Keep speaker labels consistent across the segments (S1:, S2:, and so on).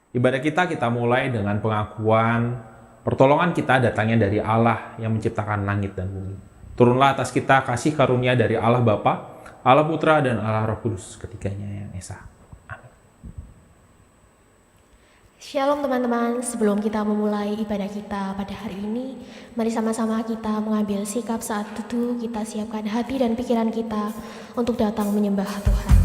S1: Ibadah kita mulai dengan pengakuan pertolongan kita datangnya dari Allah yang menciptakan langit dan bumi. Turunlah atas kita kasih karunia dari Allah Bapa, Allah Putra, dan Allah Roh Kudus ketiganya yang esa. Amin.
S2: Shalom teman-teman, sebelum kita memulai ibadah kita pada hari ini, mari sama-sama kita mengambil sikap saat teduh, kita siapkan hati dan pikiran kita untuk datang menyembah Tuhan.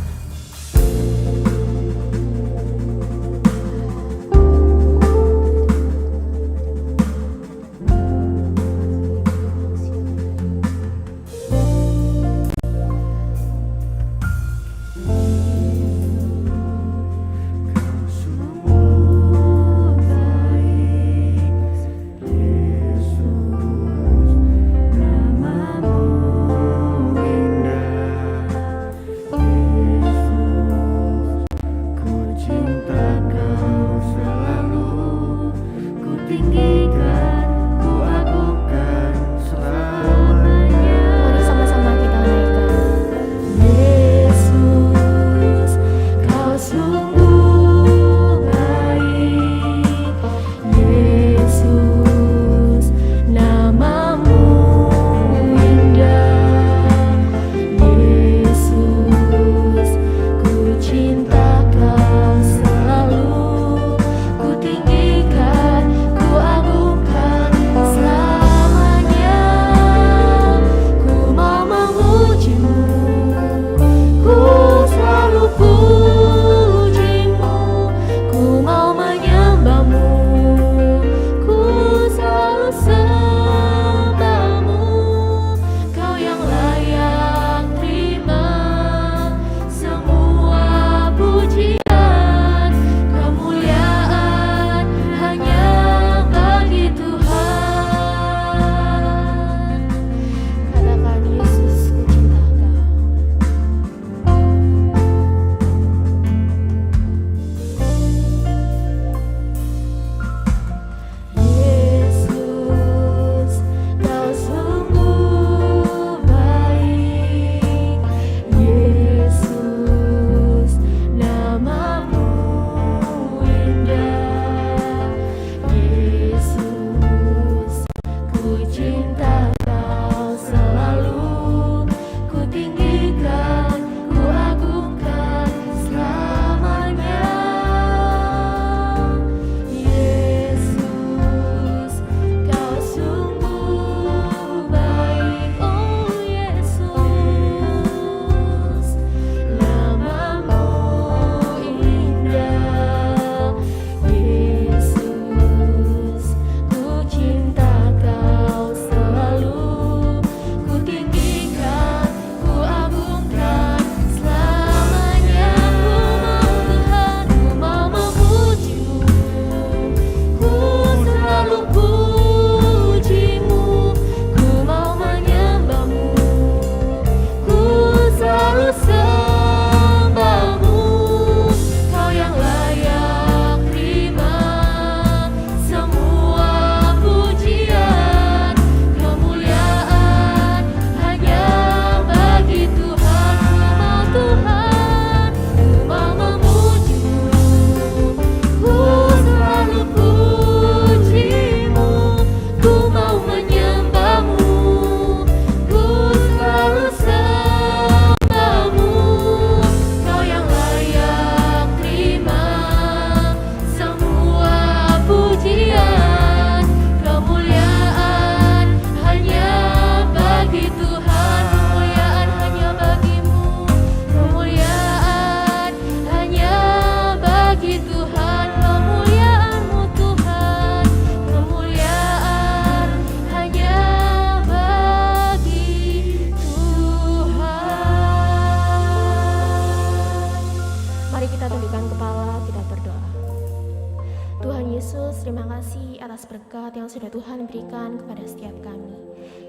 S2: berkat yang sudah Tuhan berikan kepada setiap kami.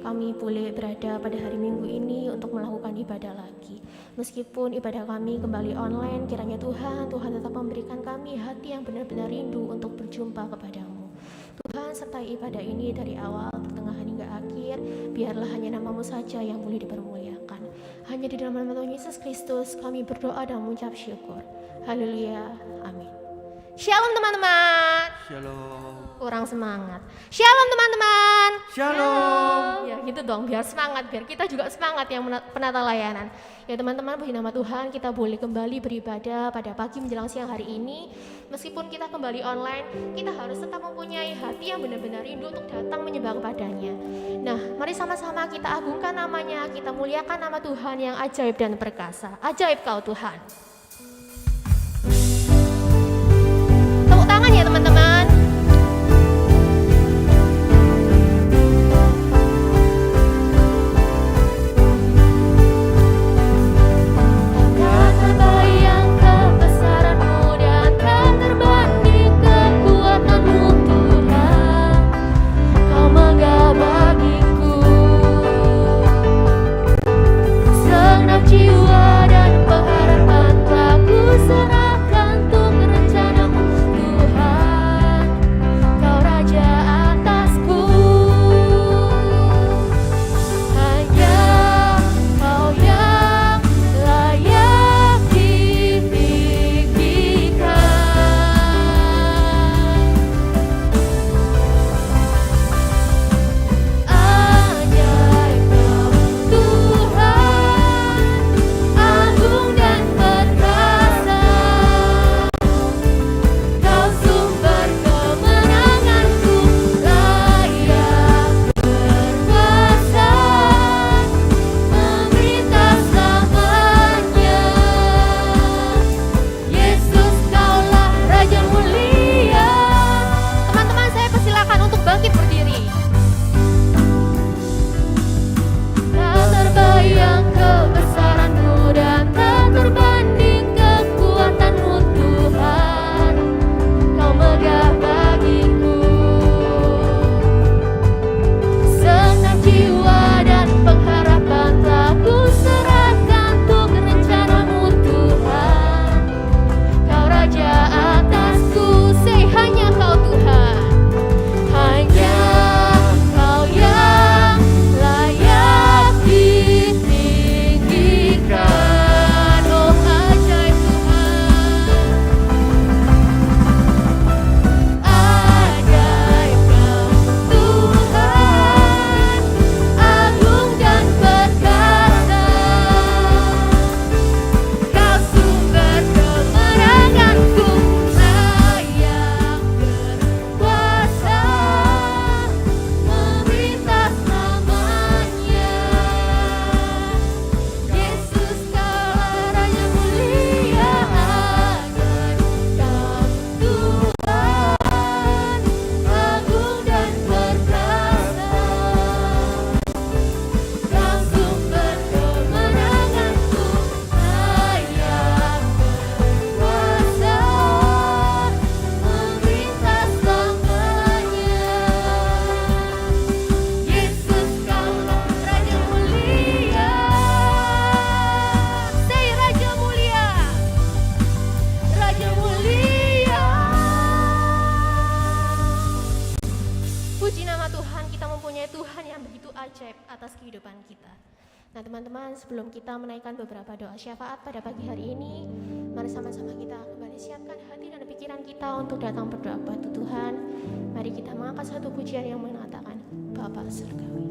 S2: Kami boleh berada pada hari Minggu ini untuk melakukan ibadah lagi. Meskipun ibadah kami kembali online, kiranya Tuhan tetap memberikan kami hati yang benar-benar rindu untuk berjumpa kepadamu. Tuhan, sertai ibadah ini dari awal, pertengahan hingga akhir. Biarlah hanya nama-Mu saja yang boleh dipermuliakan. Hanya di dalam nama Tuhan Yesus Kristus kami berdoa dan mengucap syukur. Haleluya, amin. Shalom teman-teman.
S3: Shalom.
S2: Kurang semangat. Shalom teman-teman.
S3: Shalom.
S2: Ya gitu dong, biar semangat, biar kita juga semangat yang penata layanan. Ya teman-teman, puji nama Tuhan, kita boleh kembali beribadah pada pagi menjelang siang hari ini. Meskipun kita kembali online, kita harus tetap mempunyai hati yang benar-benar rindu untuk datang menyembah kepadanya. Nah, mari sama-sama kita agungkan namanya, kita muliakan nama Tuhan yang ajaib dan perkasa. Ajaib Kau Tuhan. Tepuk tangan ya teman-teman.
S4: Jiwa dan pengharapan telah ku serahkan untuk rencanamu Tuhan, Kau Raja atasku. Hanya Kau yang layak ditinggikan. Ajaib Kau Tuhan, agung dan perkasa, Kau sumber kemenanganku, layak berkuasa, memerintah selamanya. Yesus, Kaulah Raja mulia.
S2: Teman-teman, saya persilakan untuk bangkit berdiri.
S4: Tak terbayang kebesaran-Mu dan tak terbanding kekuatan-Mu Tuhan, Kau megah bagiku. Senang jiwa dan pengharapan telah ku serahkan untuk rencana-Mu Tuhan, Kau Raja atasku. Say hanya Kau Tuhan, hanya Kau yang layak ditinggikan. Oh ajaib Tuhan, ajaib Kau Tuhan, agung dan perkasa, Kau sumber kemenanganku, layak berkuasa, memerintah selamanya. Yesus, Kaulah Raja mulia. Ajaib Kau Tuhan, agung dan perkasa, Kau sumber kemenanganku, layak berkuasa, memerintah selamanya. Yesus, Kaulah Raja mulia. Say Raja mulia, Raja mulia.
S2: Puji nama Tuhan, kita mempunyai Tuhan yang begitu ajaib atas kehidupan kita. Nah teman-teman, sebelum kita menaikkan beberapa doa syafaat pada pagi hari ini, mari sama-sama kita kembali siapkan hati dan pikiran kita untuk datang berdoa kepada Tuhan. Mari kita mengangkat satu pujian yang mengatakan, Bapa Surgawi.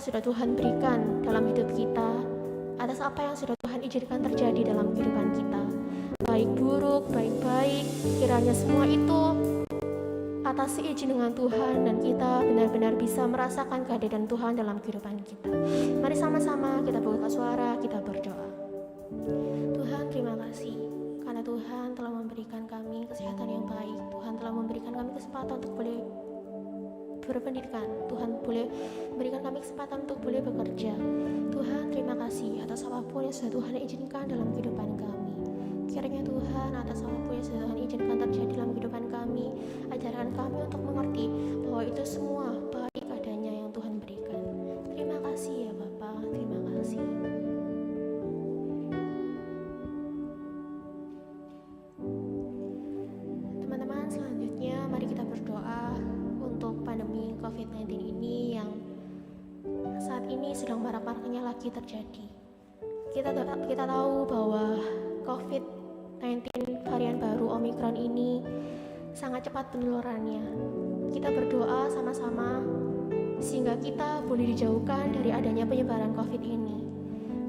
S2: sudah Tuhan berikan dalam hidup kita, atas apa yang sudah Tuhan izinkan terjadi dalam kehidupan kita, baik buruk, baik-baik, kiranya semua itu atas izin dengan Tuhan dan kita benar-benar bisa merasakan kehadiran Tuhan dalam kehidupan kita. Mari sama-sama kita buka suara, kita berdoa. Tuhan, terima kasih karena Tuhan telah memberikan kami kesehatan yang baik. Tuhan telah memberikan kami kesempatan untuk boleh berpendidikan. Tuhan boleh memberikan kami kesempatan untuk boleh bekerja. Tuhan, terima kasih atas apapun yang sudah Tuhan izinkan dalam kehidupan kami. Kiranya Tuhan, atas apapun yang sudah Tuhan izinkan terjadi dalam kehidupan kami, ajarkan kami untuk mengerti bahwa itu semua baik adanya yang Tuhan berikan. Terima kasih ya Bapa, terima kasih. Teman-teman, selanjutnya mari kita berdoa untuk pandemi COVID-19 ini yang saat ini sedang marak-maraknya lagi terjadi. Kita tahu bahwa COVID-19 varian baru Omicron ini sangat cepat penularannya. Kita berdoa sama-sama sehingga kita boleh dijauhkan dari adanya penyebaran COVID ini.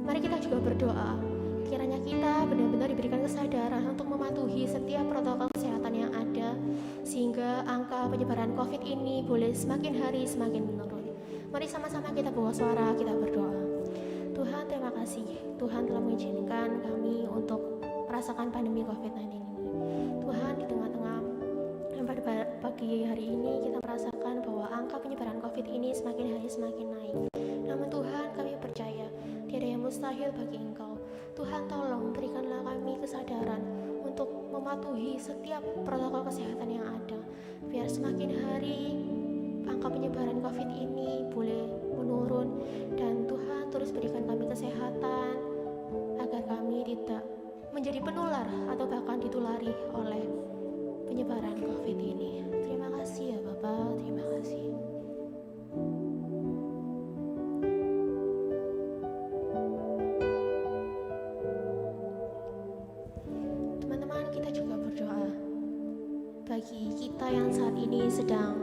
S2: Mari kita juga berdoa kiranya kita benar-benar diberikan kesadaran untuk mematuhi setiap protokol kesehatan yang ada sehingga angka penyebaran COVID ini boleh semakin hari semakin menurun. Mari sama-sama kita bawa suara, kita berdoa. Tuhan, terima kasih. Tuhan telah mengizinkan kami untuk merasakan pandemi COVID-19 ini. Tuhan, di tengah-tengah pada pagi hari ini kita merasakan bahwa angka penyebaran COVID ini semakin hari semakin naik. Namun Tuhan, kami percaya tiada yang mustahil bagi Engkau. Tuhan, tolong berikanlah kami kesadaran untuk mematuhi setiap protokol kesehatan yang ada, biar semakin hari angka penyebaran COVID ini boleh menurun dan Tuhan terus berikan kami kesehatan agar kami tidak menjadi penular atau bahkan ditulari oleh penyebaran COVID ini. Terima kasih ya Bapak, terima kasih. Teman-teman, kita juga berdoa bagi kita yang saat ini sedang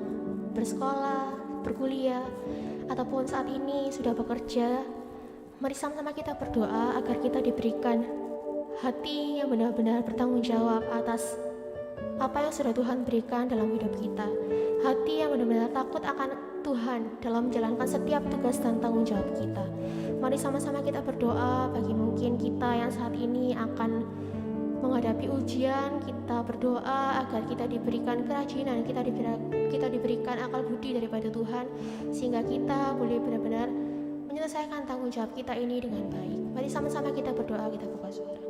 S2: bersekolah, berkuliah, ataupun saat ini sudah bekerja. Mari sama-sama kita berdoa agar kita diberikan hati yang benar-benar bertanggung jawab atas apa yang sudah Tuhan berikan dalam hidup kita. Hati yang benar-benar takut akan Tuhan dalam menjalankan setiap tugas dan tanggung jawab kita. Mari sama-sama kita berdoa bagi mungkin kita yang saat ini akan menghadapi ujian. Kita berdoa agar kita diberikan kerajinan, kita diberikan akal budi daripada Tuhan, sehingga kita boleh benar-benar menyelesaikan tanggung jawab kita ini dengan baik. Mari sama-sama kita berdoa, kita buka suara.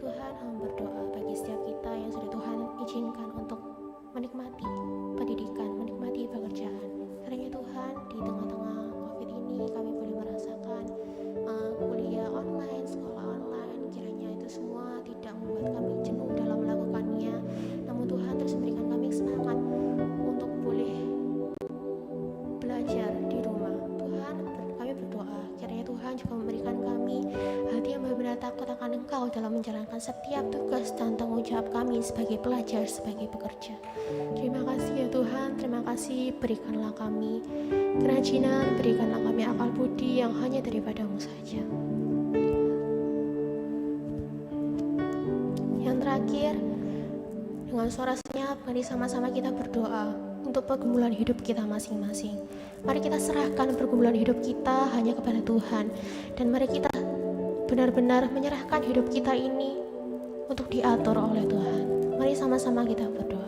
S2: Tuhan, hamba berdoa bagi setiap kita yang sudah Tuhan izinkan untuk menikmati pendidikan, menikmati pekerjaan. Karena Tuhan, di tengah-tengah COVID ini kami boleh merasakan kuliah online, sekolah online. Kiranya itu semua tidak membuat kami jenuh dalam melakukannya, namun Tuhan terus memberikan kami semangat untuk boleh belajar di rumah. Tuhan, kami berdoa kiranya Tuhan juga memberikan kami hati yang benar-benar takut akan Engkau dalam menjalankan setiap tugas dan tanggung jawab kami sebagai pelajar, sebagai pekerja. Terima kasih ya Tuhan, terima kasih, berikanlah kami kerajinan, berikanlah kami akal budi yang hanya daripada-Mu saja. Yang terakhir, dengan suara senyap, mari sama-sama kita berdoa untuk pergumulan hidup kita masing-masing. Mari kita serahkan pergumulan hidup kita hanya kepada Tuhan, dan mari kita benar-benar menyerahkan hidup kita ini untuk diatur oleh Tuhan. Mari sama-sama kita berdoa.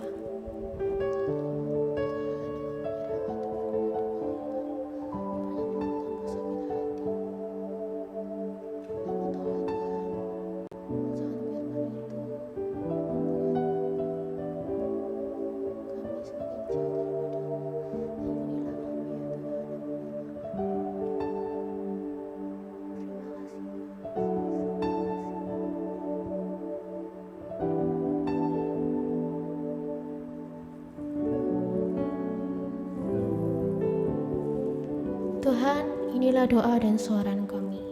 S2: Tuhan, inilah doa dan suara kami.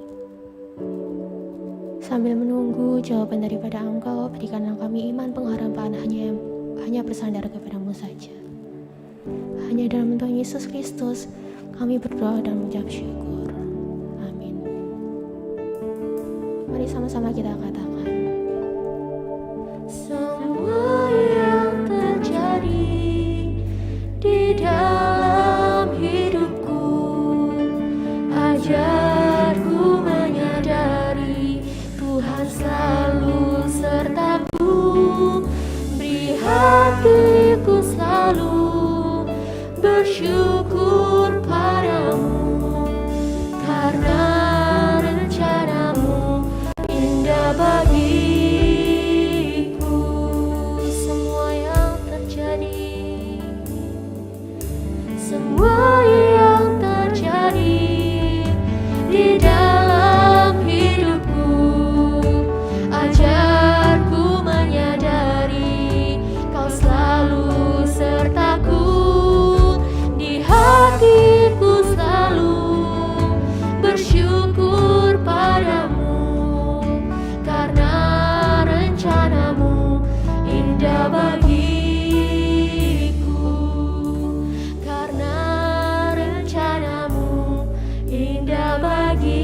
S2: Sambil menunggu jawaban daripada Engkau, berikanlah kami iman pengharapan hanya bersandar kepada-Mu saja. Hanya dalam Tuhan Yesus Kristus kami berdoa dan mengucap syukur. Mari sama-sama kita katakan.
S4: Semua yang terjadi di dalam hidupku, ajarku menyadari Tuhan selalu sertaku, beri hatiku selalu bersyukur padamu, karena rencanamu indah bagiku. Semua yang terjadi, semua yang terjadi di dalam hidupku, ajarku menyadari Kau selalu sertaku, di hatiku selalu bersyukur padamu, karena rencanamu indah bagiku, karena rencanamu indah bagiku.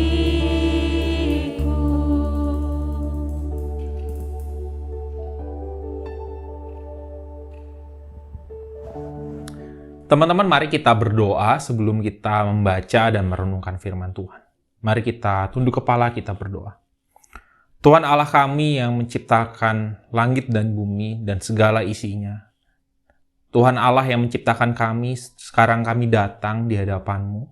S1: Teman-teman, mari kita berdoa sebelum kita membaca dan merenungkan firman Tuhan. Mari kita tunduk kepala, kita berdoa. Tuhan Allah kami yang menciptakan langit dan bumi dan segala isinya. Tuhan Allah yang menciptakan kami, sekarang kami datang di hadapan-Mu.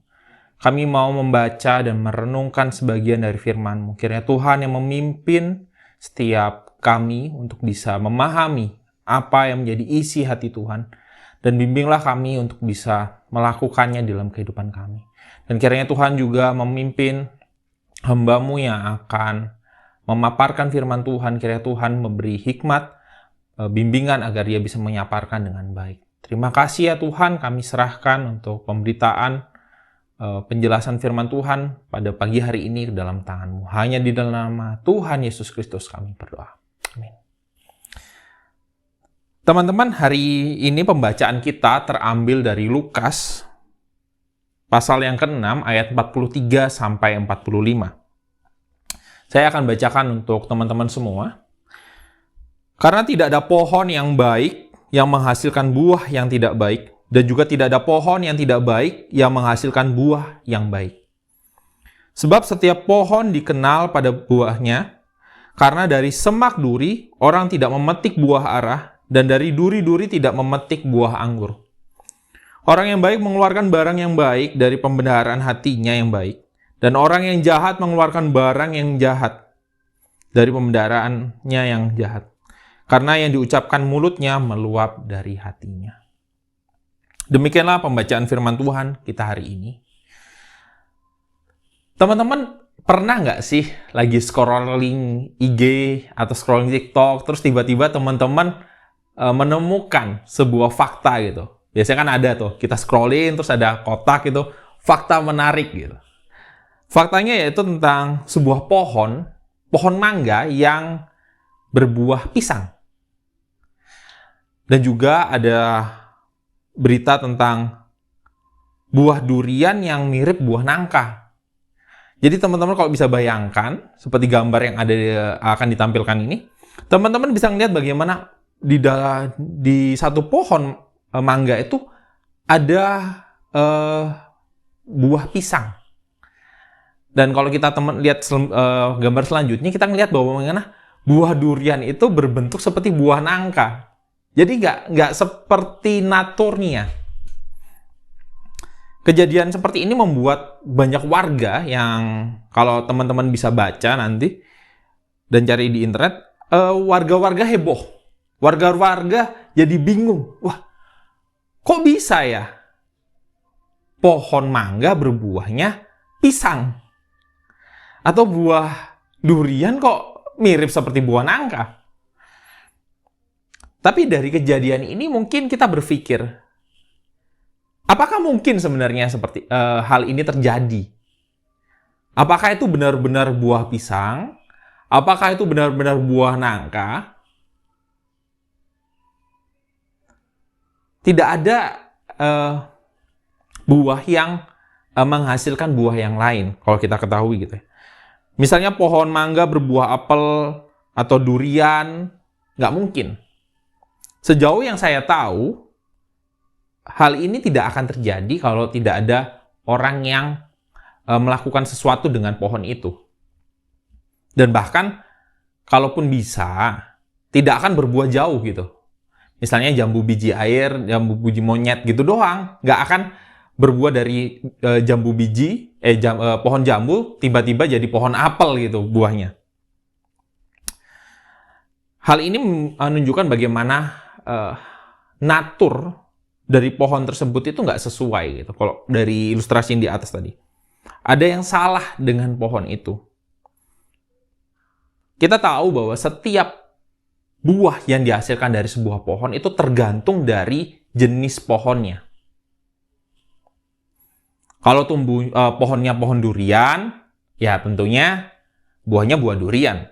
S1: Kami mau membaca dan merenungkan sebagian dari firman-Mu. Kiranya Tuhan yang memimpin setiap kami untuk bisa memahami apa yang menjadi isi hati Tuhan. Dan bimbinglah kami untuk bisa melakukannya dalam kehidupan kami. Dan kiranya Tuhan juga memimpin hamba-Mu yang akan memaparkan firman Tuhan. Kiranya Tuhan memberi hikmat, bimbingan agar dia bisa menyaparkan dengan baik. Terima kasih ya Tuhan, kami serahkan untuk pemberitaan, penjelasan firman Tuhan pada pagi hari ini ke dalam tangan-Mu. Hanya di dalam nama Tuhan Yesus Kristus kami berdoa. Amin. Teman-teman, hari ini pembacaan kita terambil dari Lukas, pasal yang ke-6, ayat 43 sampai 45. Saya akan bacakan untuk teman-teman semua. Karena tidak ada pohon yang baik yang menghasilkan buah yang tidak baik, dan juga tidak ada pohon yang tidak baik yang menghasilkan buah yang baik. Sebab setiap pohon dikenal pada buahnya, karena dari semak duri orang tidak memetik buah arah, dan dari duri-duri tidak memetik buah anggur. Orang yang baik mengeluarkan barang yang baik dari pembenaran hatinya yang baik, dan orang yang jahat mengeluarkan barang yang jahat dari pembendaharaannya yang jahat. Karena yang diucapkan mulutnya meluap dari hatinya. Demikianlah pembacaan firman Tuhan kita hari ini. Teman-teman, pernah nggak sih lagi scrolling IG atau scrolling TikTok, terus tiba-tiba teman-teman menemukan sebuah fakta gitu. Biasanya kan ada tuh, kita scrolling terus ada kotak gitu, fakta menarik gitu. Faktanya yaitu tentang sebuah pohon mangga yang berbuah pisang. Dan juga ada berita tentang buah durian yang mirip buah nangka. Jadi teman-teman kalau bisa bayangkan, seperti gambar yang akan ditampilkan ini, teman-teman bisa melihat bagaimana di satu pohon mangga itu ada buah pisang. Dan kalau kita lihat gambar selanjutnya, kita melihat bahwa bagaimana buah durian itu berbentuk seperti buah nangka. Jadi nggak seperti naturnya. Kejadian seperti ini membuat banyak warga yang kalau teman-teman bisa baca nanti dan cari di internet, warga-warga heboh. Warga-warga jadi bingung. Wah, kok bisa ya pohon mangga berbuahnya pisang? Atau buah durian kok mirip seperti buah nangka? Tapi dari kejadian ini mungkin kita berpikir, apakah mungkin sebenarnya seperti hal ini terjadi? Apakah itu benar-benar buah pisang? Apakah itu benar-benar buah nangka? Tidak ada buah yang menghasilkan buah yang lain, kalau kita ketahui gitu ya. Misalnya pohon mangga berbuah apel atau durian, nggak mungkin. Sejauh yang saya tahu, hal ini tidak akan terjadi kalau tidak ada orang yang melakukan sesuatu dengan pohon itu. Dan bahkan, kalaupun bisa, tidak akan berbuah jauh gitu. Misalnya jambu biji air, jambu biji monyet gitu doang. Nggak akan berbuah dari pohon jambu, tiba-tiba jadi pohon apel gitu buahnya. Hal ini menunjukkan bagaimana natur dari pohon tersebut itu nggak sesuai gitu. Kalau dari ilustrasi yang di atas tadi. Ada yang salah dengan pohon itu. Kita tahu bahwa setiap buah yang dihasilkan dari sebuah pohon itu tergantung dari jenis pohonnya. Kalau pohonnya pohon durian, ya tentunya buahnya buah durian.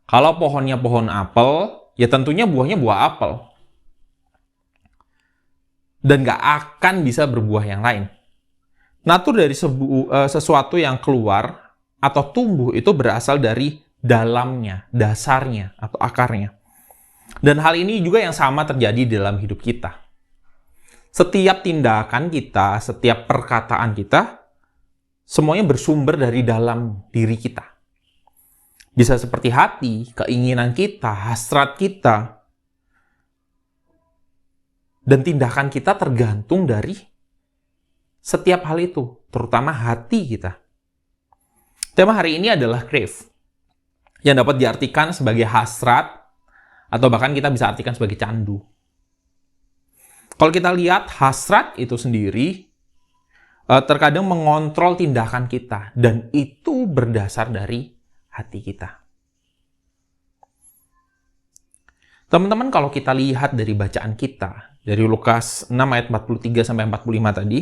S1: Kalau pohonnya pohon apel, ya tentunya buahnya buah apel. Dan nggak akan bisa berbuah yang lain. Natur dari sesuatu yang keluar atau tumbuh itu berasal dari dalamnya, dasarnya, atau akarnya. Dan hal ini juga yang sama terjadi dalam hidup kita. Setiap tindakan kita, setiap perkataan kita, semuanya bersumber dari dalam diri kita. Bisa seperti hati, keinginan kita, hasrat kita, dan tindakan kita tergantung dari setiap hal itu, terutama hati kita. Tema hari ini adalah crave, yang dapat diartikan sebagai hasrat, atau bahkan kita bisa artikan sebagai candu. Kalau kita lihat hasrat itu sendiri, terkadang mengontrol tindakan kita, dan itu berdasar dari hati kita. Teman-teman, kalau kita lihat dari bacaan kita, dari Lukas 6 ayat 43-45 tadi,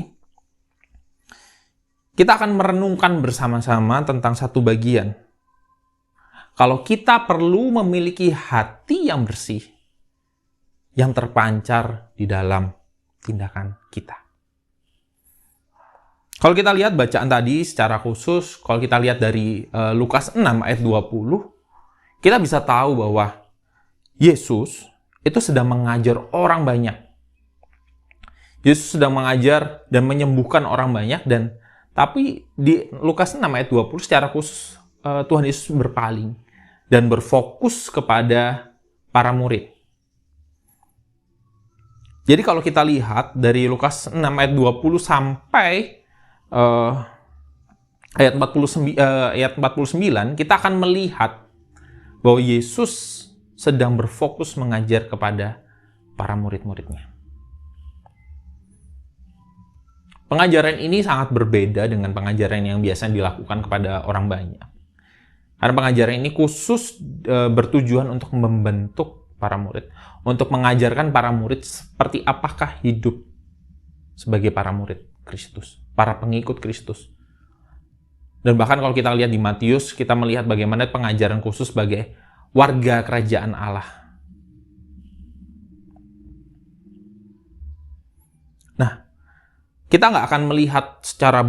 S1: kita akan merenungkan bersama-sama tentang satu bagian. Kalau kita perlu memiliki hati yang bersih, yang terpancar di dalam tindakan kita. Kalau kita lihat bacaan tadi secara khusus, kalau kita lihat dari Lukas 6 ayat 20, kita bisa tahu bahwa Yesus itu sedang mengajar orang banyak. Yesus sedang mengajar dan menyembuhkan orang banyak, tapi di Lukas 6 ayat 20 secara khusus Tuhan Yesus berpaling dan berfokus kepada para murid. Jadi kalau kita lihat dari Lukas 6 ayat 20 sampai ayat 49, kita akan melihat bahwa Yesus sedang berfokus mengajar kepada para murid-muridnya. Pengajaran ini sangat berbeda dengan pengajaran yang biasa dilakukan kepada orang banyak. Karena pengajaran ini khusus bertujuan untuk membentuk para murid, untuk mengajarkan para murid seperti apakah hidup sebagai para murid Kristus, para pengikut Kristus. Dan bahkan kalau kita lihat di Matius, kita melihat bagaimana pengajaran khusus sebagai warga kerajaan Allah. Nah, kita nggak akan melihat secara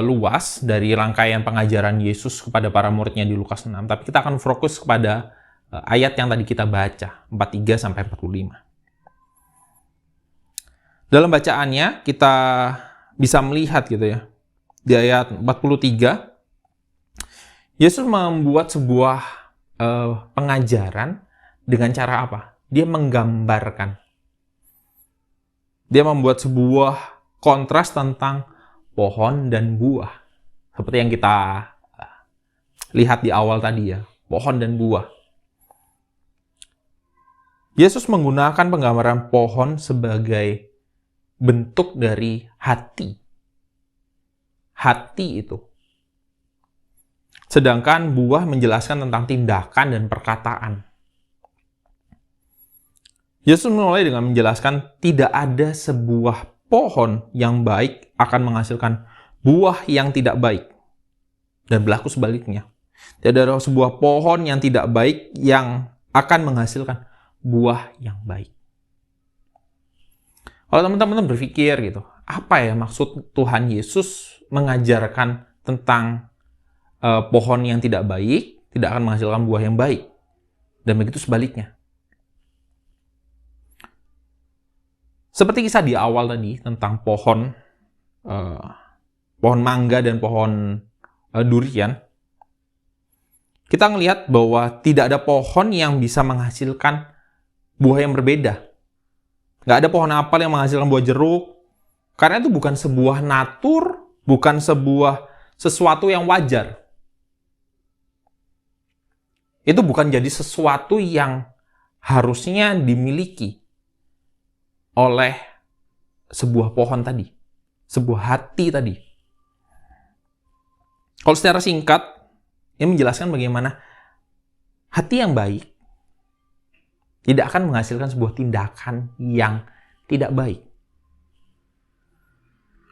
S1: luas dari rangkaian pengajaran Yesus kepada para muridnya di Lukas 6, tapi kita akan fokus kepada ayat yang tadi kita baca, 43-45. Dalam bacaannya, kita bisa melihat gitu ya, di ayat 43, Yesus membuat sebuah pengajaran dengan cara apa? Dia menggambarkan. Dia membuat sebuah kontras tentang pohon dan buah. Seperti yang kita lihat di awal tadi ya, pohon dan buah. Yesus menggunakan penggambaran pohon sebagai bentuk dari hati. Hati itu. Sedangkan buah menjelaskan tentang tindakan dan perkataan. Yesus mulai dengan menjelaskan tidak ada sebuah pohon yang baik akan menghasilkan buah yang tidak baik. Dan berlaku sebaliknya. Tidak ada sebuah pohon yang tidak baik yang akan menghasilkan buah yang baik. Kalau teman-teman berpikir gitu, apa ya maksud Tuhan Yesus mengajarkan tentang pohon yang tidak baik tidak akan menghasilkan buah yang baik. Dan begitu sebaliknya. Seperti kisah di awal tadi tentang pohon mangga dan pohon durian, kita ngelihat bahwa tidak ada pohon yang bisa menghasilkan buah yang berbeda. Nggak ada pohon apel yang menghasilkan buah jeruk, karena itu bukan sebuah natur, bukan sesuatu yang wajar. Itu bukan jadi sesuatu yang harusnya dimiliki oleh sebuah pohon tadi, sebuah hati tadi. Kalau secara singkat, ini menjelaskan bagaimana hati yang baik tidak akan menghasilkan sebuah tindakan yang tidak baik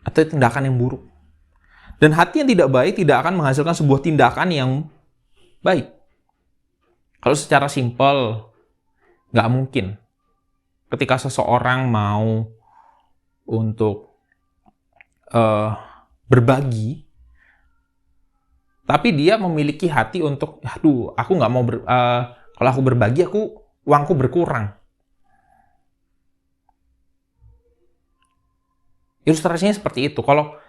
S1: atau tindakan yang buruk. Dan hati yang tidak baik tidak akan menghasilkan sebuah tindakan yang baik. Kalau secara simpel, nggak mungkin ketika seseorang mau untuk berbagi, tapi dia memiliki hati untuk, aduh, aku nggak mau, kalau aku berbagi, uangku berkurang. Ilustrasinya seperti itu. Kalau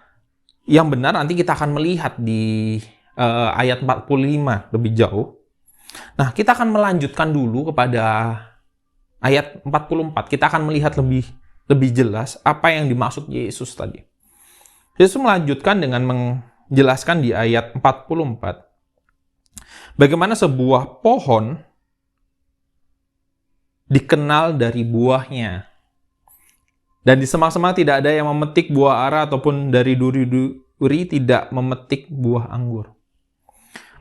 S1: yang benar nanti kita akan melihat di ayat 45 lebih jauh. Nah, kita akan melanjutkan dulu kepada ayat 44, kita akan melihat lebih jelas apa yang dimaksud Yesus tadi. Yesus melanjutkan dengan menjelaskan di ayat 44, bagaimana sebuah pohon dikenal dari buahnya. Dan di semak-semak tidak ada yang memetik buah ara, ataupun dari duri-duri tidak memetik buah anggur.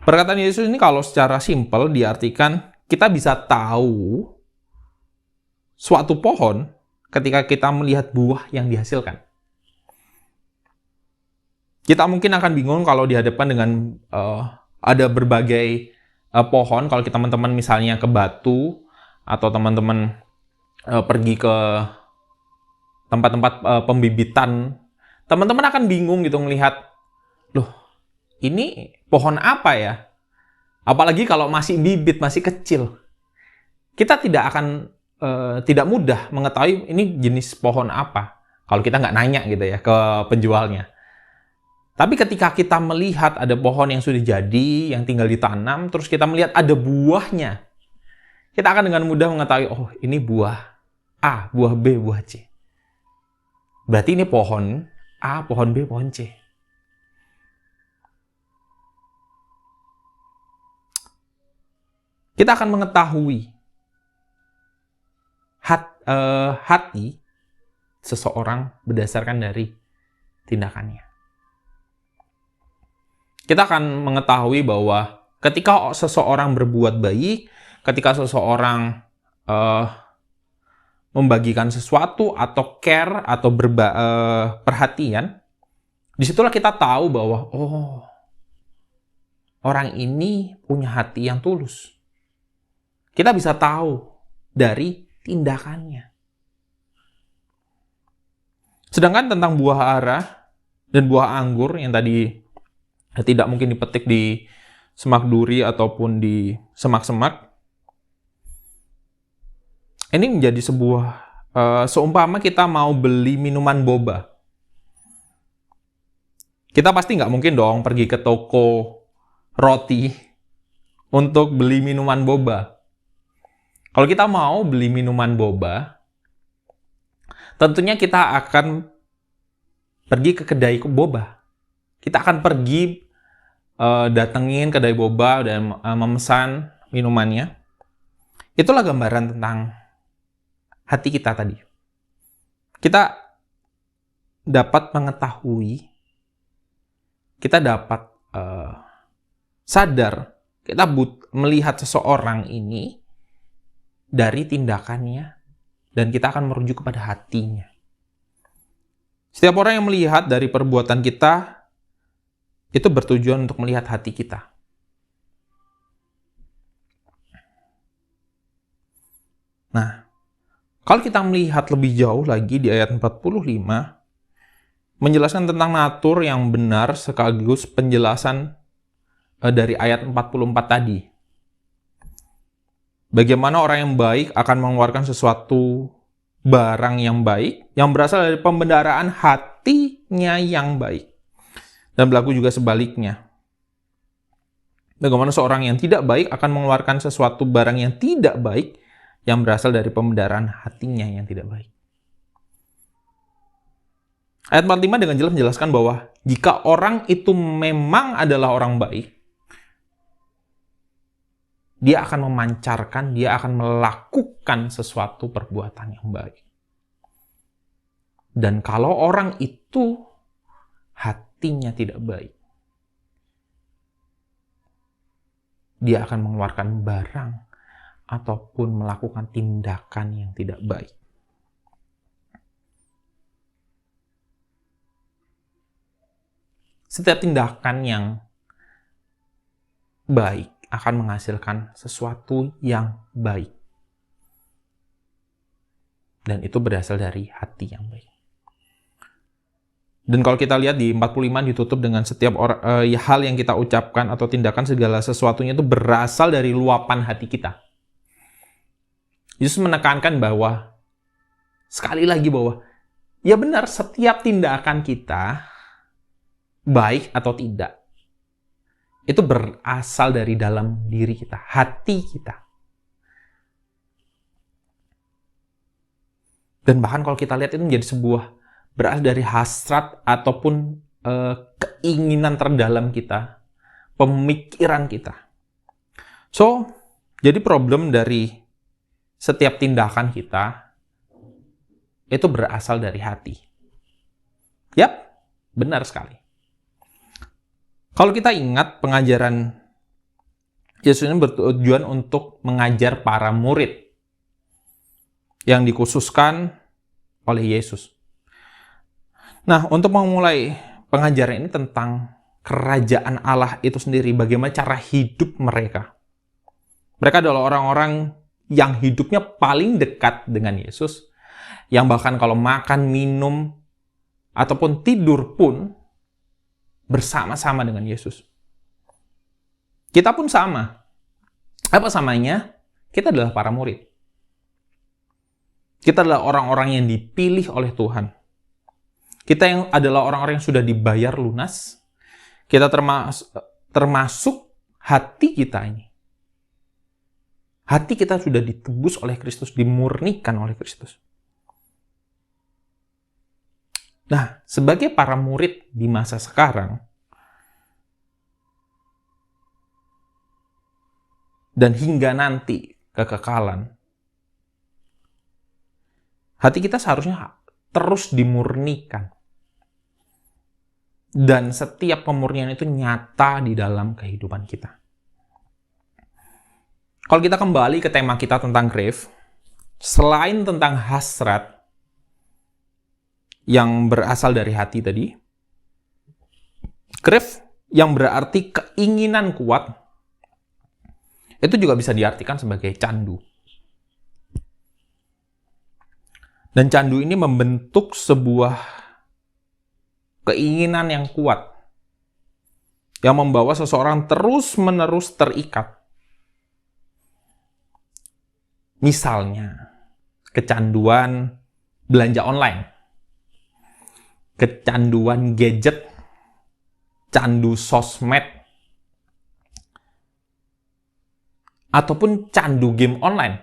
S1: Perkataan Yesus ini kalau secara simpel diartikan, kita bisa tahu suatu pohon ketika kita melihat buah yang dihasilkan. Kita mungkin akan bingung kalau dihadapkan dengan ada berbagai pohon. Kalau teman-teman misalnya ke Batu, atau teman-teman pergi ke tempat-tempat pembibitan, teman-teman akan bingung gitu melihat, loh, ini pohon apa ya? Apalagi kalau masih bibit, masih kecil. Kita tidak mudah mengetahui ini jenis pohon apa kalau kita nggak nanya gitu ya ke penjualnya. Tapi ketika kita melihat ada pohon yang sudah jadi, yang tinggal ditanam, terus kita melihat ada buahnya, kita akan dengan mudah mengetahui, oh, ini buah A, buah B, buah C. Berarti ini pohon A, pohon B, pohon C. Kita akan mengetahui hati seseorang berdasarkan dari tindakannya. Kita akan mengetahui bahwa ketika seseorang berbuat baik, ketika seseorang membagikan sesuatu atau care atau perhatian, disitulah kita tahu bahwa oh, orang ini punya hati yang tulus. Kita bisa tahu dari tindakannya. Sedangkan tentang buah ara dan buah anggur yang tadi tidak mungkin dipetik di semak duri ataupun di semak-semak, ini menjadi sebuah seumpama kita mau beli minuman boba. Kita pasti nggak mungkin dong pergi ke toko roti untuk beli minuman boba. Kalau kita mau beli minuman boba, tentunya kita akan pergi ke kedai boba. Kita akan pergi datengin kedai boba dan memesan minumannya. Itulah gambaran tentang hati kita tadi. Kita dapat mengetahui, kita dapat sadar, kita melihat seseorang ini dari tindakannya, dan kita akan merujuk kepada hatinya. Setiap orang yang melihat dari perbuatan kita, itu bertujuan untuk melihat hati kita. Nah, kalau kita melihat lebih jauh lagi di ayat 45, menjelaskan tentang natur yang benar sekaligus penjelasan dari ayat 44 tadi. Bagaimana orang yang baik akan mengeluarkan sesuatu barang yang baik yang berasal dari pembendaraan hatinya yang baik. Dan berlaku juga sebaliknya. Bagaimana seorang yang tidak baik akan mengeluarkan sesuatu barang yang tidak baik yang berasal dari pembendaraan hatinya yang tidak baik. Ayat 45 dengan jelas menjelaskan bahwa jika orang itu memang adalah orang baik, dia akan memancarkan, dia akan melakukan sesuatu perbuatan yang baik. Dan kalau orang itu hatinya tidak baik, dia akan mengeluarkan barang ataupun melakukan tindakan yang tidak baik. Setiap tindakan yang baik akan menghasilkan sesuatu yang baik. Dan itu berasal dari hati yang baik. Dan kalau kita lihat di 45 ditutup dengan setiap hal yang kita ucapkan atau tindakan segala sesuatunya itu berasal dari luapan hati kita. Yesus menekankan bahwa, sekali lagi bahwa, ya benar setiap tindakan kita, baik atau tidak, itu berasal dari dalam diri kita, hati kita. Dan bahkan kalau kita lihat itu menjadi sebuah berasal dari hasrat ataupun keinginan terdalam kita, pemikiran kita. So, jadi problem dari setiap tindakan kita itu berasal dari hati. Yap, benar sekali. Kalau kita ingat pengajaran Yesus ini bertujuan untuk mengajar para murid yang dikhususkan oleh Yesus. Nah, untuk memulai pengajaran ini tentang kerajaan Allah itu sendiri, bagaimana cara hidup mereka. Mereka adalah orang-orang yang hidupnya paling dekat dengan Yesus, yang bahkan kalau makan, minum, ataupun tidur pun bersama-sama dengan Yesus. Kita pun sama. Apa samanya? Kita adalah para murid. Kita adalah orang-orang yang dipilih oleh Tuhan. Kita yang adalah orang-orang yang sudah dibayar lunas. Kita termasuk hati kita ini. Hati kita sudah ditebus oleh Kristus, dimurnikan oleh Kristus. Nah, sebagai para murid di masa sekarang, dan hingga nanti kekekalan, hati kita seharusnya terus dimurnikan. Dan setiap pemurnian itu nyata di dalam kehidupan kita. Kalau kita kembali ke tema kita tentang grave, selain tentang hasrat, yang berasal dari hati tadi, grave yang berarti keinginan kuat, itu juga bisa diartikan sebagai candu. Dan candu ini membentuk sebuah keinginan yang kuat, yang membawa seseorang terus-menerus terikat. Misalnya, kecanduan belanja online, kecanduan gadget, candu sosmed, ataupun candu game online,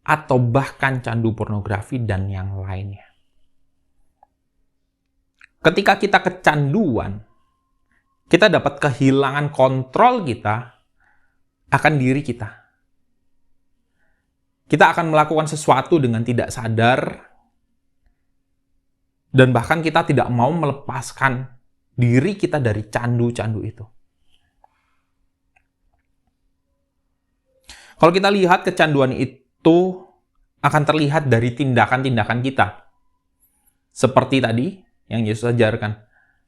S1: atau bahkan candu pornografi dan yang lainnya. Ketika kita kecanduan, kita dapat kehilangan kontrol kita akan diri kita. Kita akan melakukan sesuatu dengan tidak sadar, dan bahkan kita tidak mau melepaskan diri kita dari candu-candu itu. Kalau kita lihat kecanduan itu akan terlihat dari tindakan-tindakan kita. Seperti tadi yang Yesus ajarkan.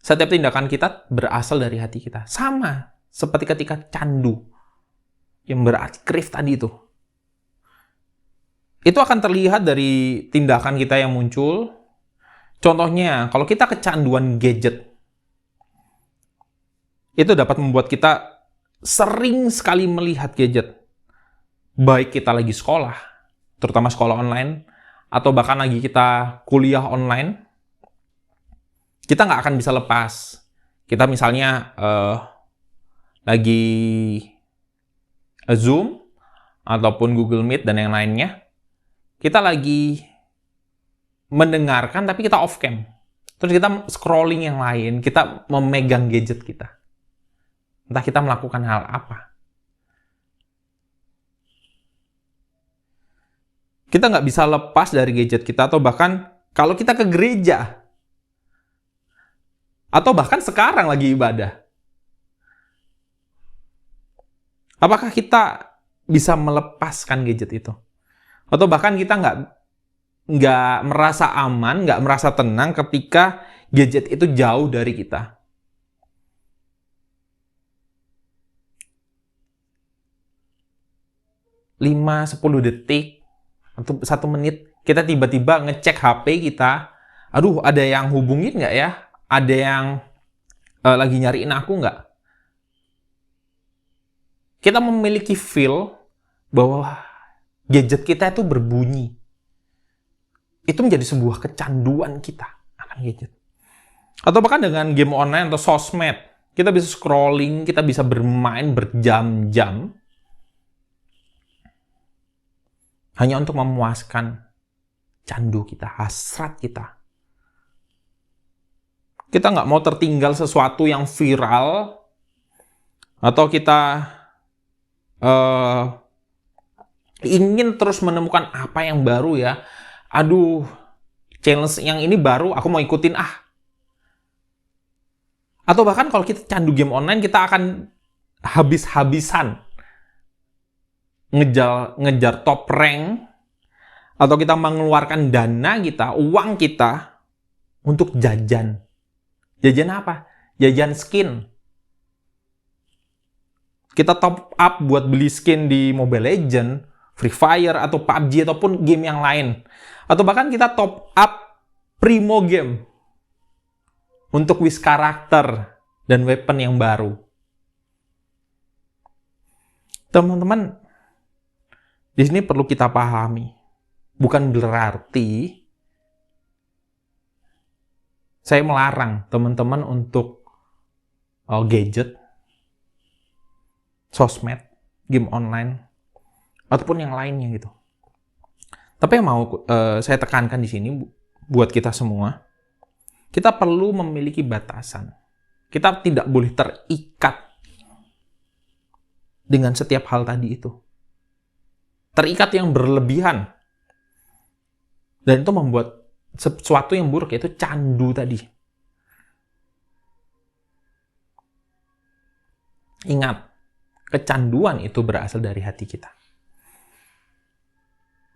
S1: Setiap tindakan kita berasal dari hati kita. Sama seperti ketika candu, yang berarti krif tadi itu. Itu akan terlihat dari tindakan kita yang muncul. Contohnya, kalau kita kecanduan gadget, itu dapat membuat kita sering sekali melihat gadget. Baik kita lagi sekolah, terutama sekolah online, atau bahkan lagi kita kuliah online, kita nggak akan bisa lepas. Kita misalnya lagi Zoom, ataupun Google Meet, dan yang lainnya, kita lagi mendengarkan, tapi kita off cam. Terus kita scrolling yang lain, kita memegang gadget kita. Entah kita melakukan hal apa. Kita nggak bisa lepas dari gadget kita, atau bahkan kalau kita ke gereja, atau bahkan sekarang lagi ibadah. Apakah kita bisa melepaskan gadget itu? Atau bahkan kita nggak merasa aman, nggak merasa tenang ketika gadget itu jauh dari kita? 5-10 detik atau 1 menit kita tiba-tiba ngecek HP kita, aduh ada yang hubungin nggak ya? Ada yang lagi nyariin aku nggak? Kita memiliki feel bahwa gadget kita itu berbunyi. Itu menjadi sebuah kecanduan kita akan gadget. Atau bahkan dengan game online atau sosmed, kita bisa scrolling, kita bisa bermain berjam-jam, hanya untuk memuaskan candu kita, hasrat kita. Kita nggak mau tertinggal sesuatu yang viral, atau kita ingin terus menemukan apa yang baru ya. Aduh, challenge yang ini baru, aku mau ikutin ah. Atau bahkan kalau kita candu game online, kita akan habis-habisan ngejar top rank, atau kita mengeluarkan dana kita, uang kita untuk jajan. Jajan apa? Jajan skin. Kita top up buat beli skin di Mobile Legends, Free Fire, atau PUBG, ataupun game yang lain. Atau bahkan kita top up Primo game untuk wish karakter dan weapon yang baru. Teman-teman, di sini perlu kita pahami, bukan berarti saya melarang teman-teman untuk gadget, sosmed, game online, ataupun yang lainnya gitu. Tapi yang mau saya tekankan di sini buat kita semua, kita perlu memiliki batasan. Kita tidak boleh terikat dengan setiap hal tadi itu. Terikat yang berlebihan. Dan itu membuat sesuatu yang buruk, yaitu candu tadi. Ingat, kecanduan itu berasal dari hati kita.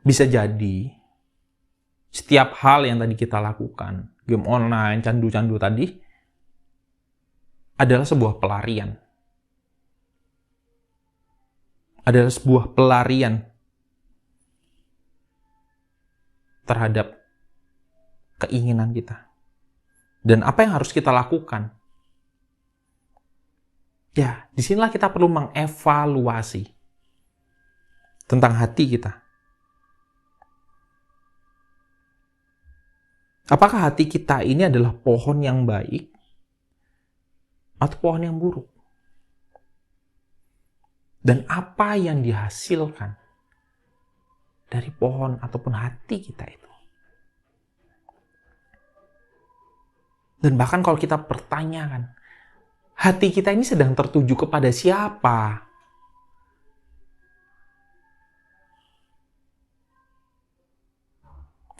S1: Bisa jadi setiap hal yang tadi kita lakukan, game online, candu-candu tadi, adalah sebuah pelarian. Adalah sebuah pelarian terhadap keinginan kita. Dan apa yang harus kita lakukan? Ya, disinilah kita perlu mengevaluasi tentang hati kita. Apakah hati kita ini adalah pohon yang baik atau pohon yang buruk? Dan apa yang dihasilkan dari pohon ataupun hati kita itu? Dan bahkan kalau kita pertanyakan, hati kita ini sedang tertuju kepada siapa?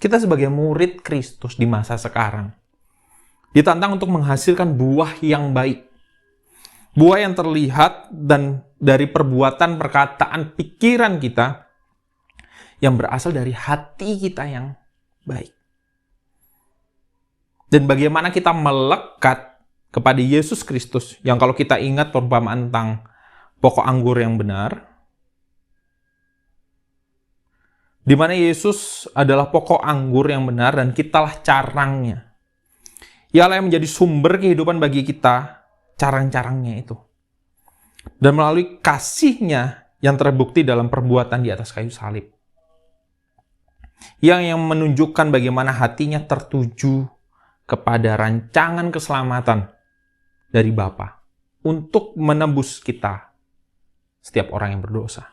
S1: Kita sebagai murid Kristus di masa sekarang ditantang untuk menghasilkan buah yang baik. Buah yang terlihat dan dari perbuatan, perkataan, pikiran kita yang berasal dari hati kita yang baik. Dan bagaimana kita melekat kepada Yesus Kristus, yang kalau kita ingat perumpamaan tentang pokok anggur yang benar, di mana Yesus adalah pokok anggur yang benar dan kitalah carangnya. Ialah yang menjadi sumber kehidupan bagi kita. carang-carangnya itu. Dan melalui kasih-Nya yang terbukti dalam perbuatan di atas kayu salib. Yang menunjukkan bagaimana hati-Nya tertuju kepada rancangan keselamatan dari Bapa untuk menebus kita, setiap orang yang berdosa.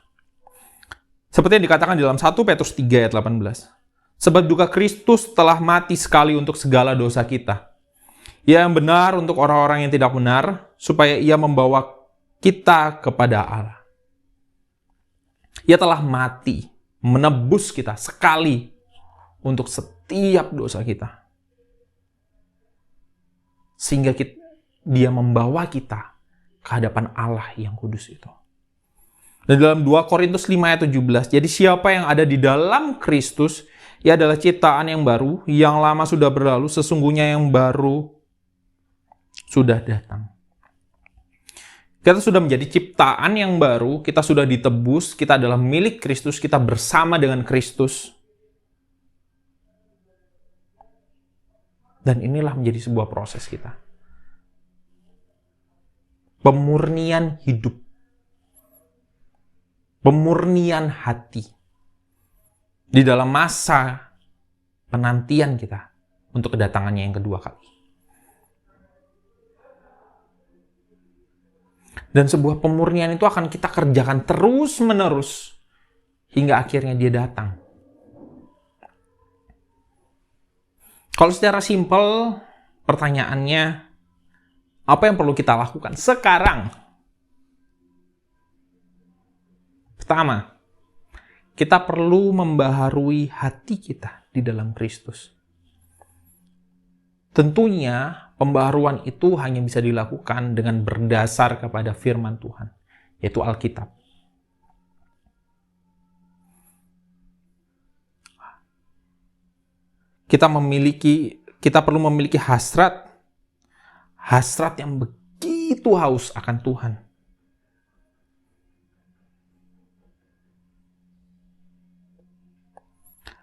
S1: Seperti yang dikatakan di dalam 1 Petrus 3 ayat 18. Sebab juga Kristus telah mati sekali untuk segala dosa kita. Ia yang benar untuk orang-orang yang tidak benar, supaya ia membawa kita kepada Allah. Ia telah mati, menebus kita sekali untuk setiap dosa kita. Sehingga dia membawa kita ke hadapan Allah yang kudus itu. Dan dalam 2 Korintus 5 ayat 17, jadi siapa yang ada di dalam Kristus, ia adalah ciptaan yang baru, yang lama sudah berlalu, sesungguhnya yang baru sudah datang. Kita sudah menjadi ciptaan yang baru, kita sudah ditebus, kita adalah milik Kristus, kita bersama dengan Kristus. Dan inilah menjadi sebuah proses kita. Pemurnian hidup. Pemurnian hati. Di dalam masa penantian kita untuk kedatangannya yang kedua kali. Dan sebuah pemurnian itu akan kita kerjakan terus-menerus hingga akhirnya dia datang. Kalau secara simpel, pertanyaannya, apa yang perlu kita lakukan sekarang? Pertama, kita perlu membaharui hati kita di dalam Kristus. Tentunya, pembaharuan itu hanya bisa dilakukan dengan berdasar kepada firman Tuhan, yaitu Alkitab. Kita perlu memiliki hasrat yang begitu haus akan Tuhan.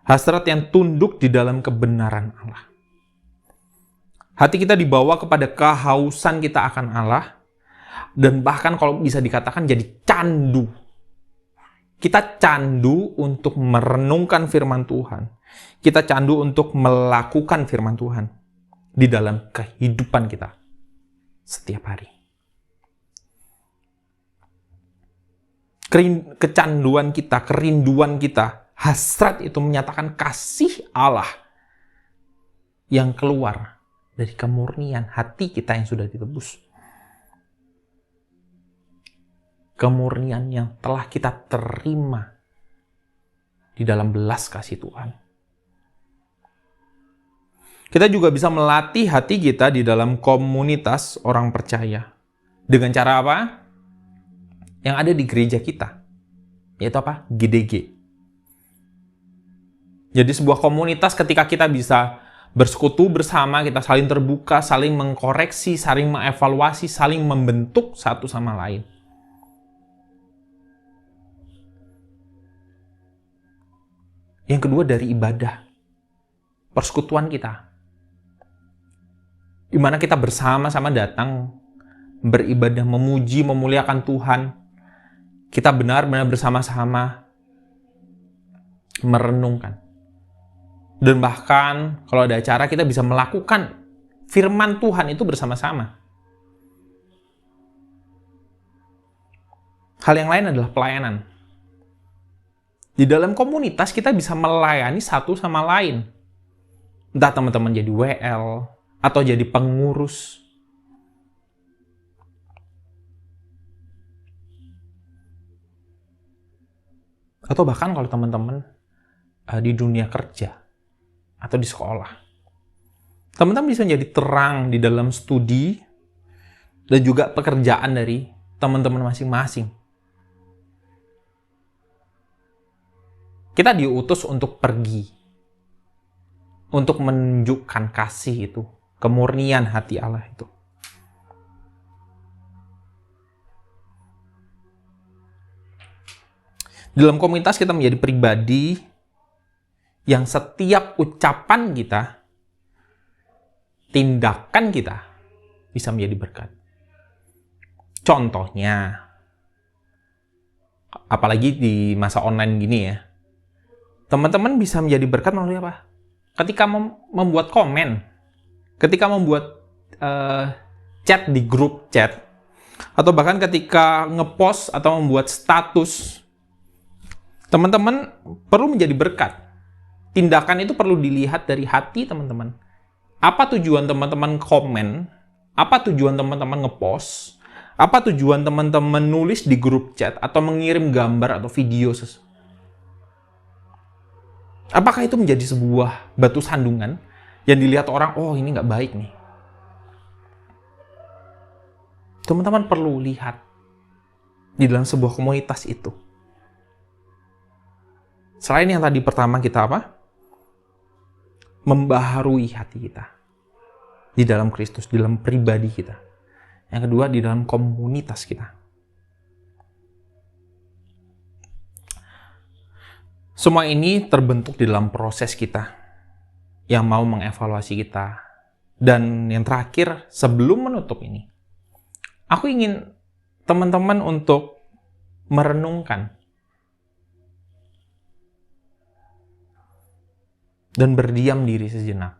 S1: Hasrat yang tunduk di dalam kebenaran Allah. Hati kita dibawa kepada kehausan kita akan Allah, dan bahkan kalau bisa dikatakan jadi candu. Kita candu untuk merenungkan firman Tuhan. Kita candu untuk melakukan firman Tuhan di dalam kehidupan kita setiap hari. Kecanduan kita, kerinduan kita, hasrat itu menyatakan kasih Allah yang keluar dari kemurnian hati kita yang sudah ditebus. Kemurnian yang telah kita terima di dalam belas kasih Tuhan. Kita juga bisa melatih hati kita di dalam komunitas orang percaya. Dengan cara apa? Yang ada di gereja kita. Yaitu apa? GDG. Jadi sebuah komunitas ketika kita bisa bersekutu bersama, kita saling terbuka, saling mengkoreksi, saling mengevaluasi, saling membentuk satu sama lain. Yang kedua dari ibadah. Persekutuan kita. Di mana kita bersama-sama datang, beribadah, memuji, memuliakan Tuhan. Kita benar-benar bersama-sama merenungkan. Dan bahkan kalau ada acara kita bisa melakukan firman Tuhan itu bersama-sama. Hal yang lain adalah pelayanan. Di dalam komunitas kita bisa melayani satu sama lain. Entah teman-teman jadi WL, atau jadi pengurus. Atau bahkan kalau teman-teman di dunia kerja, atau di sekolah. Teman-teman bisa jadi terang di dalam studi, dan juga pekerjaan dari teman-teman masing-masing. Kita diutus untuk pergi. Untuk menunjukkan kasih itu. Kemurnian hati Allah itu. Dalam komunitas kita menjadi pribadi yang setiap ucapan kita, tindakan kita bisa menjadi berkat. Contohnya, apalagi di masa online gini ya, teman-teman bisa menjadi berkat melalui apa? Ketika membuat komen, ketika membuat chat di grup chat, atau bahkan ketika ngepost atau membuat status, teman-teman perlu menjadi berkat. Tindakan itu perlu dilihat dari hati teman-teman. Apa tujuan teman-teman komen? Apa tujuan teman-teman ngepost? Apa tujuan teman-teman nulis di grup chat atau mengirim gambar atau video apakah itu menjadi sebuah batu sandungan yang dilihat orang, oh ini nggak baik nih. Teman-teman perlu lihat di dalam sebuah komunitas itu. Selain yang tadi pertama kita apa? Membaharui hati kita di dalam Kristus, di dalam pribadi kita. Yang kedua, di dalam komunitas kita. Semua ini terbentuk di dalam proses kita yang mau mengevaluasi kita. Dan yang terakhir, sebelum menutup ini, aku ingin teman-teman untuk merenungkan dan berdiam diri sejenak.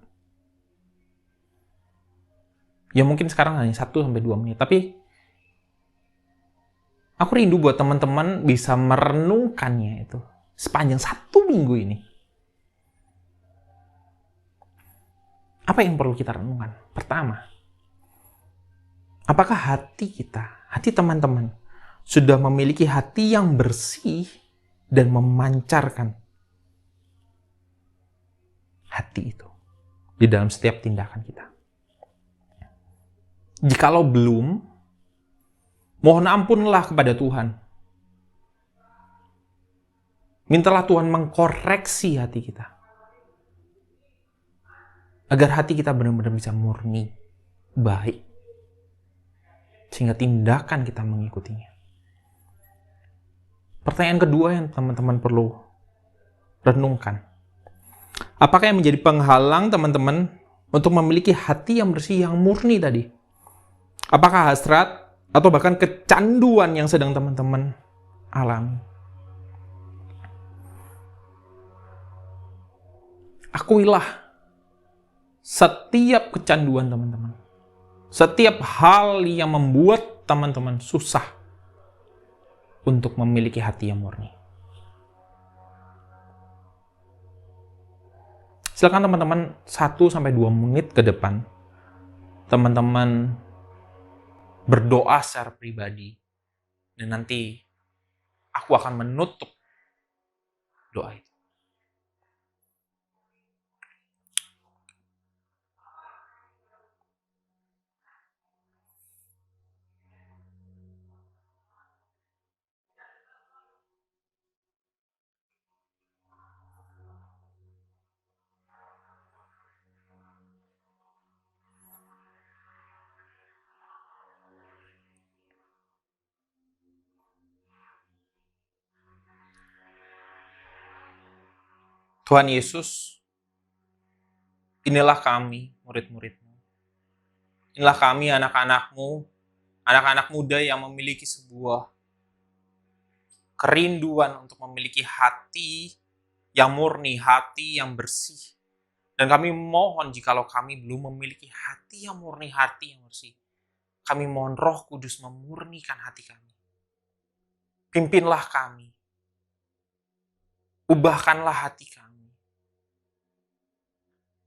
S1: Ya mungkin sekarang hanya 1-2 menit, tapi aku rindu buat teman-teman bisa merenungkannya itu sepanjang 1 minggu ini. Apa yang perlu kita renungkan? Pertama, apakah hati kita, hati teman-teman, sudah memiliki hati yang bersih dan memancarkan hati itu di dalam setiap tindakan kita? Jikalau belum, mohon ampunlah kepada Tuhan. Mintalah Tuhan mengkoreksi hati kita. Agar hati kita benar-benar bisa murni, baik. Sehingga tindakan kita mengikutinya. Pertanyaan kedua yang teman-teman perlu renungkan. Apakah yang menjadi penghalang teman-teman untuk memiliki hati yang bersih, yang murni tadi? Apakah hasrat atau bahkan kecanduan yang sedang teman-teman alami? Akuilah setiap kecanduan teman-teman. Setiap hal yang membuat teman-teman susah untuk memiliki hati yang murni. Silakan teman-teman 1-2 menit ke depan, teman-teman berdoa secara pribadi, dan nanti aku akan menutup doa itu. Tuhan Yesus, inilah kami, murid-murid-Mu. Inilah kami, anak-anak-Mu, anak-anak muda yang memiliki sebuah kerinduan untuk memiliki hati yang murni, hati yang bersih. Dan kami mohon jikalau kami belum memiliki hati yang murni, hati yang bersih, kami mohon Roh Kudus memurnikan hati kami. Pimpinlah kami. Ubahkanlah hati kami.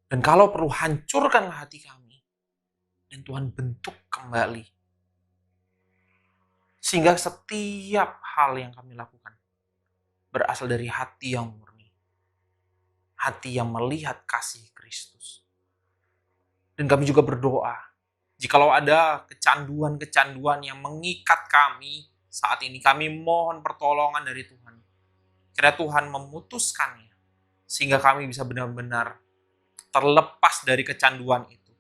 S1: Dan kalau perlu, hancurkanlah hati kami. Dan Tuhan bentuk kembali. Sehingga setiap hal yang kami lakukan berasal dari hati yang murni. Hati yang melihat kasih Kristus. Dan kami juga berdoa, jikalau ada kecanduan-kecanduan yang mengikat kami saat ini, kami mohon pertolongan dari Tuhan. Kiranya Tuhan memutuskannya, sehingga kami bisa benar-benar terlepas dari kecanduan itu.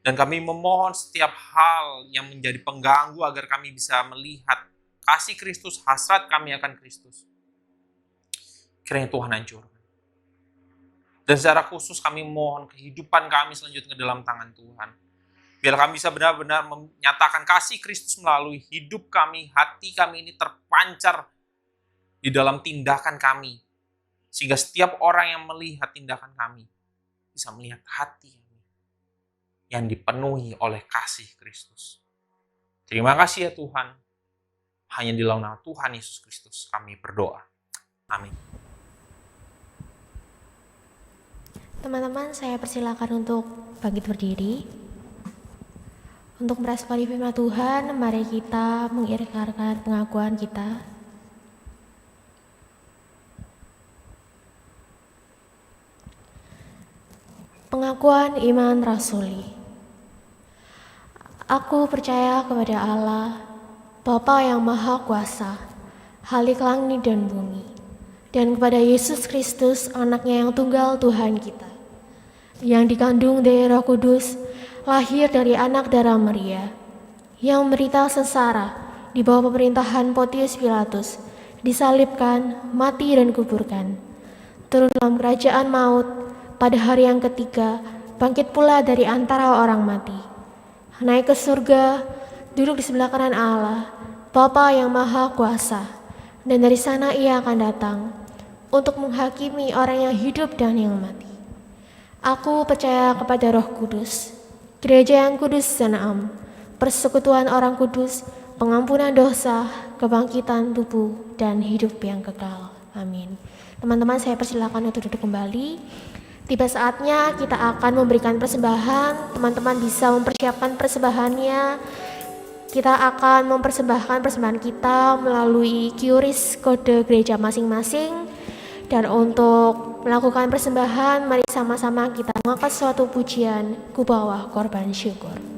S1: Dan kami memohon setiap hal yang menjadi pengganggu agar kami bisa melihat kasih Kristus, hasrat kami akan Kristus. Kiranya Tuhan hancurkan. Dan secara khusus kami mohon kehidupan kami selanjutnya dalam tangan Tuhan. Biar kami bisa benar-benar menyatakan kasih Kristus melalui hidup kami, hati kami ini terpancar di dalam tindakan kami. Sehingga setiap orang yang melihat tindakan kami bisa melihat hati yang dipenuhi oleh kasih Kristus. Terima kasih ya Tuhan. Hanya di dalam nama Tuhan Yesus Kristus kami berdoa. Amin.
S2: Teman-teman, saya persilakan untuk bangkit berdiri. Untuk meresponi firman Tuhan, mari kita mengikrarkan pengakuan kita. Pengakuan iman rasuli. Aku percaya kepada Allah, Bapa yang Maha Kuasa, Khalik langit dan bumi, dan kepada Yesus Kristus, anaknya yang tunggal Tuhan kita, yang dikandung dari Roh Kudus, lahir dari anak darah Maria, yang menderita sengsara di bawah pemerintahan Pontius Pilatus, disalibkan, mati dan kuburkan, turun dalam kerajaan maut, pada hari yang ketiga, bangkit pula dari antara orang mati, naik ke surga, duduk di sebelah kanan Allah, Bapa yang Maha Kuasa, dan dari sana ia akan datang untuk menghakimi orang yang hidup dan yang mati. Aku percaya kepada Roh Kudus, gereja yang kudus dan am, persekutuan orang kudus, pengampunan dosa, kebangkitan tubuh, dan hidup yang kekal. Amin. Teman-teman, saya persilakan untuk duduk kembali. Tiba saatnya kita akan memberikan persembahan. Teman-teman bisa mempersiapkan persembahannya. Kita akan mempersembahkan persembahan kita melalui QRIS kode gereja masing-masing. Dan untuk melakukan persembahan, mari sama-sama kita mengangkat suatu pujian ku bawah korban syukur.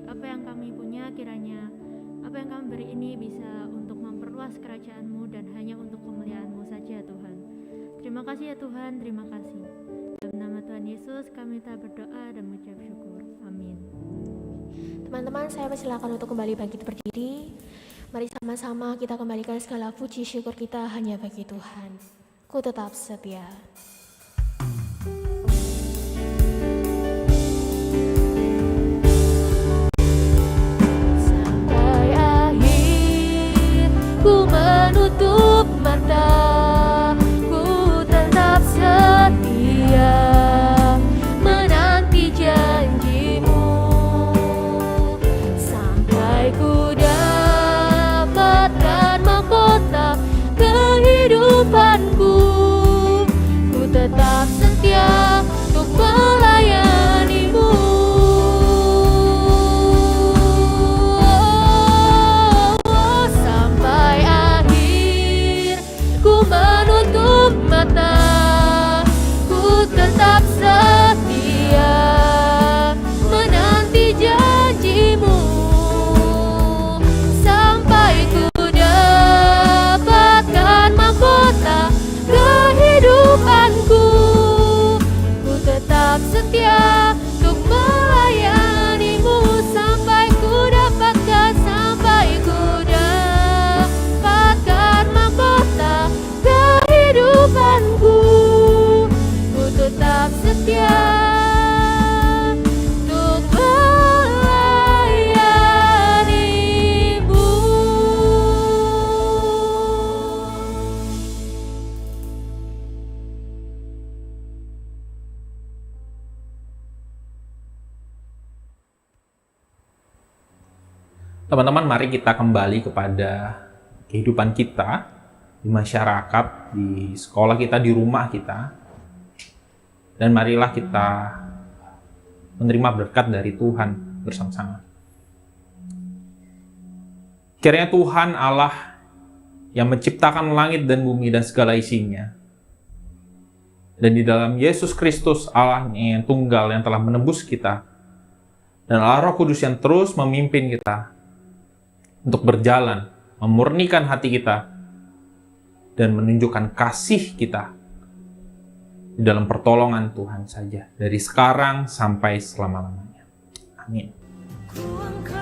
S5: apa yang kami punya kiranya apa yang kami beri ini bisa untuk memperluas kerajaan-Mu dan hanya untuk kemuliaan-Mu saja Tuhan. Terima kasih ya Tuhan, terima kasih. Dalam nama Tuhan Yesus kami telah berdoa dan mengucap syukur. Amin.
S2: Teman-teman, saya persilakan untuk kembali bangkit berdiri. Mari sama-sama kita kembalikan segala puji syukur kita hanya bagi Tuhan. Ku tetap setia.
S4: Sampai akhir ku menutup mata, ku tetap setia menanti janji-Mu, sampai ku dapatkan mahkota kehidupanku. Ku tetap setia untuk melayani-Mu. Sampai akhir ku menutup mata, ku tetap setia menanti janji-Mu, sampai ku dapatkan mahkota kehidupanku. Ku tetap setia untuk melayani-Mu, sampai ku dapatkan, sampai ku dapatkan mahkota kehidupanku. Ku tetap setia untuk melayani-Mu.
S1: Teman-teman, mari kita kembali kepada kehidupan kita di masyarakat, di sekolah kita, di rumah kita. Dan marilah kita menerima berkat dari Tuhan bersama-sama. Kiranya Tuhan Allah yang menciptakan langit dan bumi dan segala isinya, dan di dalam Yesus Kristus Allahnya yang tunggal yang telah menebus kita, dan Allah Roh Kudus yang terus memimpin kita untuk berjalan, memurnikan hati kita, dan menunjukkan kasih kita di dalam pertolongan Tuhan saja, dari sekarang sampai selama-lamanya. Amin.
S4: Ku angkat